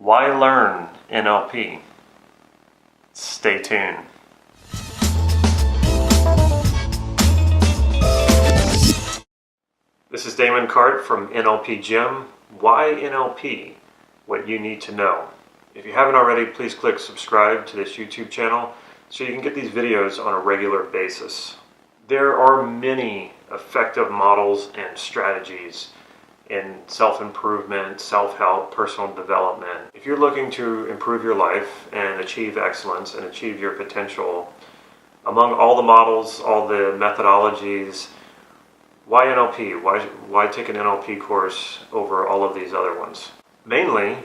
Why learn NLP? Stay tuned. This is Damon Cart from NLP Gym. Why NLP? What you need to know. If you haven't already, please click subscribe to this YouTube channel so you can get these videos on a regular basis. There are many effective models and strategies in self-improvement, self-help, personal development. If you're looking to improve your life and achieve excellence and achieve your potential, among all the models, all the methodologies, why NLP? Why take an NLP course over all of these other ones? Mainly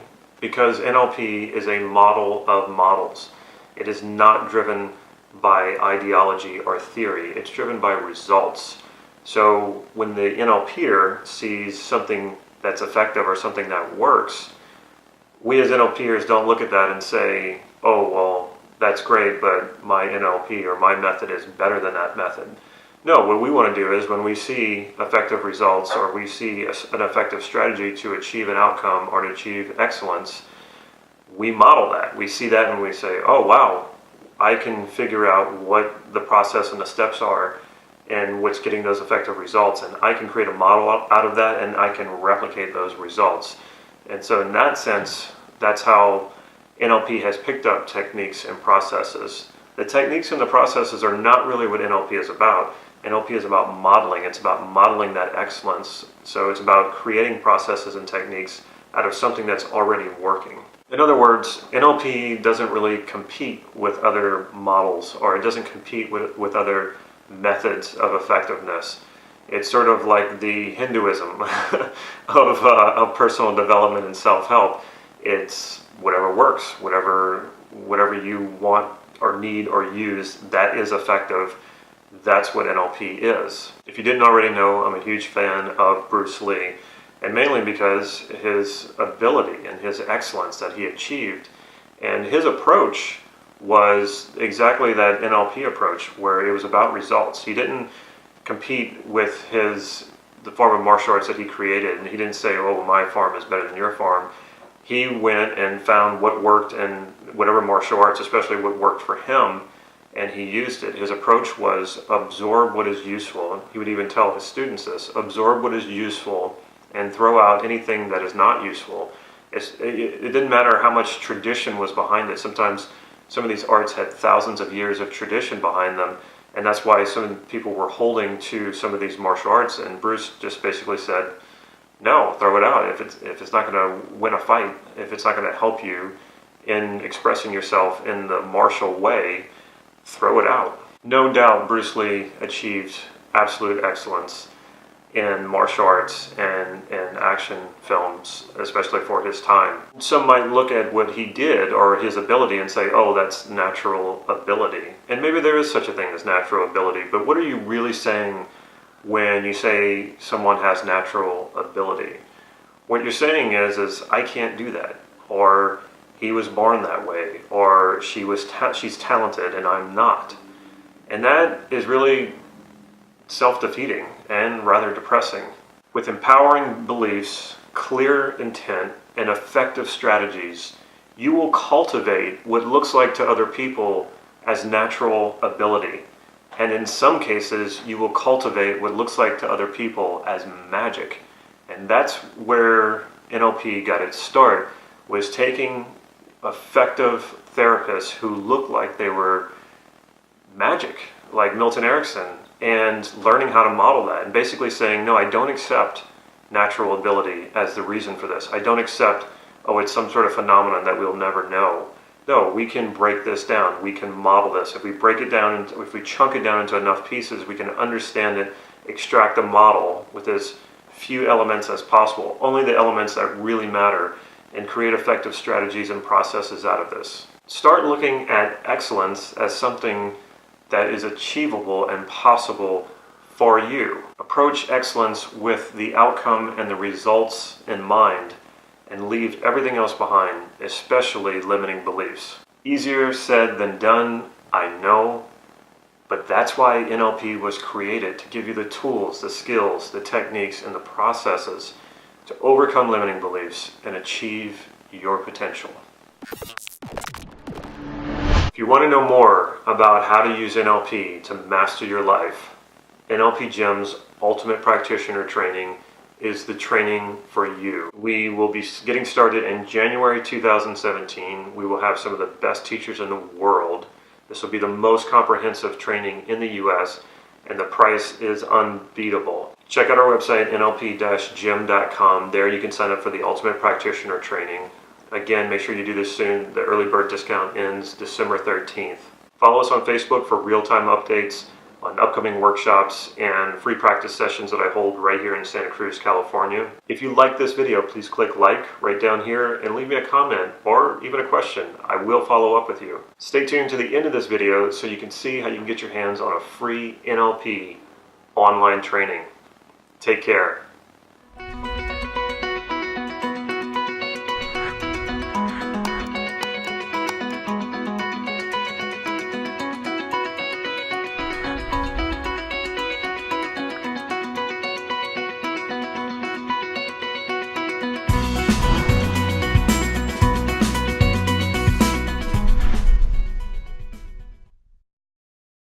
because NLP is a model of models. It is not driven by ideology or theory. It's driven by results. So when the NLPer sees something that's effective or something that works, we as NLPers don't look at that and say, oh, well, that's great, but my NLP or my method is better than that method. No, what we want to do is when we see effective results or we see an effective strategy to achieve an outcome or to achieve excellence, we model that. We see that and we say, oh, wow, I can figure out what the process and the steps are and what's getting those effective results, and I can create a model out of that and I can replicate those results. And so in that sense, that's how NLP has picked up techniques and processes. The techniques and the processes are not really what NLP is about. NLP is about modeling. It's about modeling that excellence. So it's about creating processes and techniques out of something that's already working. In other words, NLP doesn't really compete with other models, or it doesn't compete with other methods of effectiveness. It's sort of like the Hinduism of personal development and self-help. It's whatever works, whatever you want or need or use that is effective. That's what NLP is. If you didn't already know, I'm a huge fan of Bruce Lee, and mainly because his ability and his excellence that he achieved, and his approach was exactly that NLP approach where it was about results. He didn't compete with the form of martial arts that he created, and he didn't say, oh, my farm is better than your farm. He went and found what worked in whatever martial arts, especially what worked for him, and he used it. His approach was absorb what is useful. He would even tell his students this, absorb what is useful and throw out anything that is not useful. It didn't matter how much tradition was behind it. Sometimes some of these arts had thousands of years of tradition behind them, and that's why some people were holding to some of these martial arts, and Bruce just basically said, no, throw it out. If it's not going to win a fight, if it's not going to help you in expressing yourself in the martial way, throw it out. No doubt Bruce Lee achieved absolute excellence in martial arts and in action films, especially for his time. Some might look at what he did or his ability and say, oh, that's natural ability. And maybe there is such a thing as natural ability, but what are you really saying when you say someone has natural ability? What you're saying is I can't do that, or he was born that way, or she's talented and I'm not. And that is really self-defeating and rather depressing. With empowering beliefs, clear intent, and effective strategies, you will cultivate what looks like to other people as natural ability. And in some cases, you will cultivate what looks like to other people as magic. And that's where NLP got its start, was taking effective therapists who looked like they were magic, like Milton Erickson, and learning how to model that and basically saying, no, I don't accept natural ability as the reason for this. I don't accept, oh, it's some sort of phenomenon that we'll never know. No, we can break this down. We can model this. If we break it down, if we chunk it down into enough pieces, we can understand it, extract a model with as few elements as possible, only the elements that really matter, and create effective strategies and processes out of this. Start looking at excellence as something that is achievable and possible for you. Approach excellence with the outcome and the results in mind, and leave everything else behind, especially limiting beliefs. Easier said than done, I know, but that's why NLP was created, to give you the tools, the skills, the techniques, and the processes to overcome limiting beliefs and achieve your potential. If you want to know more about how to use NLP to master your life, NLP Gym's Ultimate Practitioner training is the training for you. We will be getting started in January 2017. We will have some of the best teachers in the world. This will be the most comprehensive training in the US, and the price is unbeatable. Check out our website, nlp-gym.com. There you can sign up for the Ultimate Practitioner training. Again, make sure you do this soon. The early bird discount ends December 13th. Follow us on Facebook for real-time updates on upcoming workshops and free practice sessions that I hold right here in Santa Cruz, California. If you like this video, please click like right down here and leave me a comment or even a question. I will follow up with you. Stay tuned to the end of this video so you can see how you can get your hands on a free NLP online training. Take care.